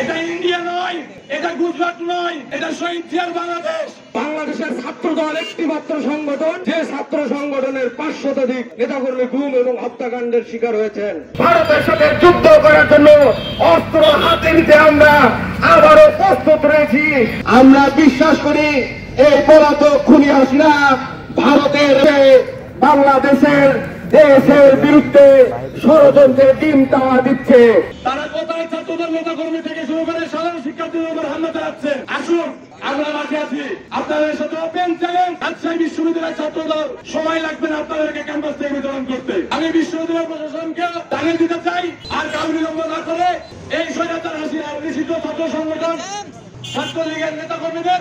এটা ইন্ডিয়া নয়, এটা গুজরাট নয়, এটা শহীদ জিয়ার বাংলাদেশ। বাংলাদেশের ছাত্র দল একটি মাত্র সংগঠন, যে ছাত্র সংগঠনের 5 শতাধিক নেতাকর্মী গুম এবং হত্যাকাণ্ডের শিকার হয়েছেন। ভারতের সাথে যুদ্ধ করার জন্য অস্ত্র হাতে নিতে আমরা আবারও প্রস্তুত রয়েছি। আমরা বিশ্বাস করি এই পলাতক খুনি হাসিনা ভারতের বাংলাদেশের দেশের বিরুদ্ধে ষড়যন্ত্রের ডিম তাওয়া দিচ্ছে। তারা কোথায় ছাত্রদল নেতা কর্মী থেকে শুরু করে সাধারণ শিক্ষার্থীদের উপর হামলা চালাচ্ছে। আসুন আমরা মাঠে আছি, আপনাদের সাথে ওপেন চ্যালেঞ্জ। রাজশাহী বিশ্ববিদ্যালয়ের ছাত্রদল সময় লাগবে না আপনাদেরকে ক্যাম্পাস থেকে বিতরণ করতে। আমি বিশ্ববিদ্যালয় প্রশাসনকে জানিয়ে দিতে চাই, আর কাল বিলম্ব না করে এই স্বৈরাচার হাসিনার নিষিদ্ধ ছাত্র সংগঠন ছাত্রলীগের নেতা কর্মীদের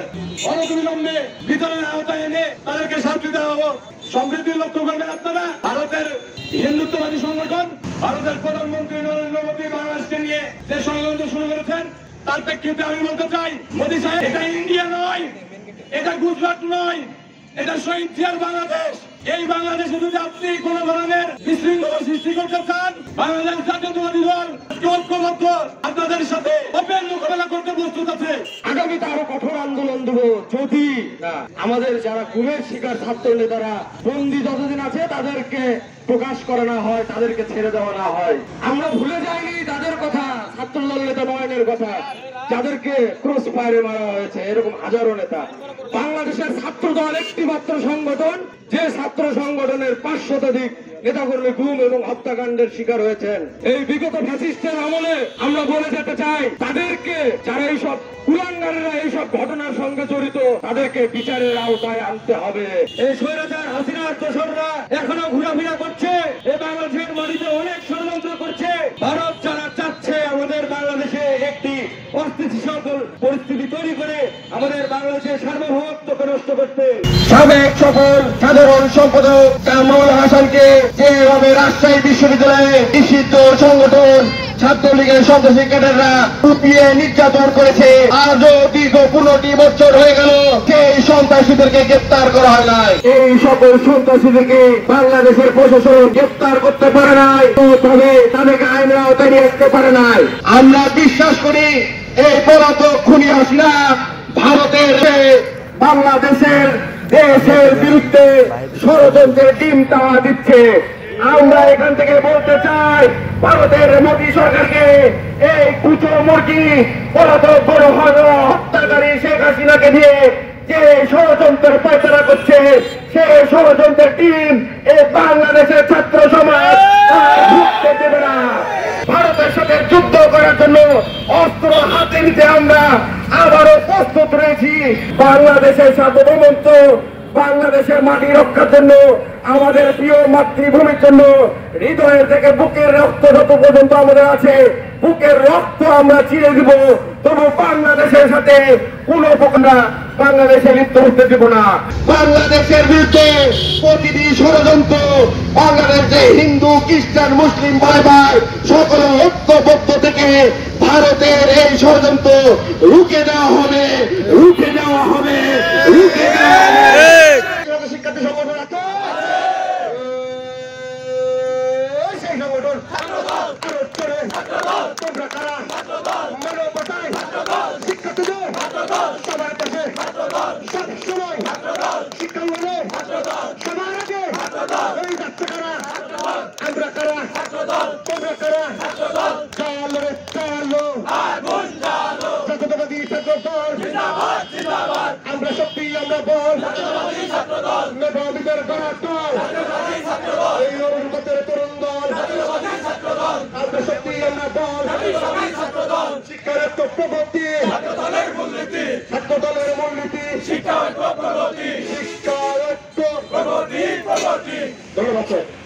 অনতিবিলম্বে বিতরণের আওতায় এনে তাদেরকে শাস্তি দেওয়া হোক। সমৃদ্ধির লক্ষ্য করবেন আপনারা। ভারতের হিন্দুত্ববাদী সংগঠন, ভারতের প্রধানমন্ত্রী নরেন্দ্র মোদী বাংলাদেশকে নিয়ে যে ষড়যন্ত্র শুরু করেছেন, তার প্রেক্ষিতে আমি বলতে চাই, মোদী সাহেব, এটা ইন্ডিয়া নয়, এটা গুজরাট নয়, এটা শহীদ জিয়ার বাংলাদেশ। এই বাংলাদেশে যদি আপনি কোন ধরনের বিশৃঙ্খলা সৃষ্টি করতে চান, বাংলাদেশ জাতীয়তাবাদী দল ঐক্যবদ্ধ আপনাদের সাথে ওপেন মোকাবেলা করতে প্রস্তুত আছে। আগামীতে আরো কঠোর আন্দোলন দেব যদি আমাদের যারা গুমের শিকার ছাত্র নেতারা বন্দী যতদিন আছে তাদেরকে প্রকাশ করা না হয়, তাদেরকে ছেড়ে দেওয়া না হয়। আমরা ভুলে যাইনি তাদের কথা, ছাত্রদল নেতা নয়নের কথা, যাদেরকে ক্রস ফায়ারে মারা হয়েছে। এরকম হাজারো নেতা। বাংলাদেশের ছাত্র দল একটি মাত্র সংগঠন, যে ছাত্র সংগঠনের 5 শতাধিক নেতাকর্মী গুম এবং হত্যাকাণ্ডের শিকার হয়েছেন। এই বিগত ফ্যাসিস্টের আমলে আমরা বলে যেতে চাই, তাদেরকে যারা এইসব কুলাঙ্গারেরা এইসব ঘটনার সঙ্গে জড়িত, তাদেরকে বিচারের আওতায় আনতে হবে। এই স্বৈরাচার হাসিনার দোসররা এখনো ঘোরাফেরা করছে, এই বাংলাদেশের মাটিতে অনেক ষড়যন্ত্র করছে। ভারত যারা চাচ্ছে আমাদের বাংলাদেশে একটি অস্থিতিশীল পরিস্থিতি তৈরি করে আমাদের বাংলাদেশের সার্বভৌমত্বকে নষ্ট করতে, সাবেক সফল সাধারণ সম্পাদক কামরুল হাসানকে যেভাবে রাজশাহী বিশ্ববিদ্যালয়ে নিষিদ্ধ সংগঠন ছাত্রলীগের সন্ত্রাসী ক্যাডাররা কুপিয়ে নির্যাতন করেছে, আজও দীর্ঘ 15টি বছর হয়ে গেল সেই সন্ত্রাসীদেরকে গ্রেপ্তার করা হয় নাই। এই সকল সন্ত্রাসীদেরকে বাংলাদেশের প্রশাসন গ্রেপ্তার করতে পারে নাই, তবে তাদেরকে আইনের আওতায় নিয়ে আসতে পারে নাই। আমরা বিশ্বাস করি এই পলাতক খুনি হাসিনা ভারতের বাংলাদেশের দেশের বিরুদ্ধে ষড়যন্ত্রের ডিম তাওয়া দিচ্ছে। আমরা এখান থেকে বলতে চাই, ভারতের মোদী সরকারকে এই কুচো মুরগি পলাতক বড় হত্যাকারী শেখ হাসিনাকে দিয়ে যে ষড়যন্ত্রের পায়তারা করছে, সেই ষড়যন্ত্রের টিম এই বাংলাদেশের ছাত্র সমাজ ঢুকতে দেবে না। ভারতের সাথে যুদ্ধ করার জন্য অস্ত্র হাতে নিতে আমরা আবারও প্রস্তুত রয়েছি। বাংলাদেশের সার্বভৌমত্ব, বাংলাদেশের মাটি রক্ষার জন্য, আমাদের প্রিয় মাতৃভূমির জন্য হৃদয়ের থেকে বুকের রক্ত যত পর্যন্ত আমাদের আছে, বুকের রক্ত আমরা চিরে দিব। তবু বাংলাদেশের সাথে কোন প্রকার বাংলাদেশে লিপ্ত হতে দেব না। বাংলাদেশের বিরুদ্ধে প্রতিটি ষড়যন্ত্র, বাংলাদেশে হিন্দু খ্রিস্টান মুসলিম ভাই ভাই সকল ঐক্যবদ্ধ থেকে ভারতের এই ষড়যন্ত্র রুখে দেওয়া হবে, রুখে দেওয়া হবে, রুখে দেওয়া হবে। শিক্ষার্থী সংগঠন আছে, সেই সংগঠন তোমরা কারা মানবতায় শিক্ষার্থীদের সবার পাশে সবসময় শিক্ষা হলে সবার আগে এই যাচ্ছে কারা, আমরা কারা, তোমরা কারা, চালো রে চালো জাতীয়তাবাদী ছাত্র দল, আমরা সত্যি আমরা বল মেধাবীদের গড়ার দল, এই অনুগতের তরুণ দল, আমরা সত্যি আমরা বল শিক্ষার প্রগতি, ছাত্র দলের মূলনীতি, শিক্ষা ঐক্য প্রগতি, শিক্ষা ঐক্য প্রগতি। ধন্যবাদ।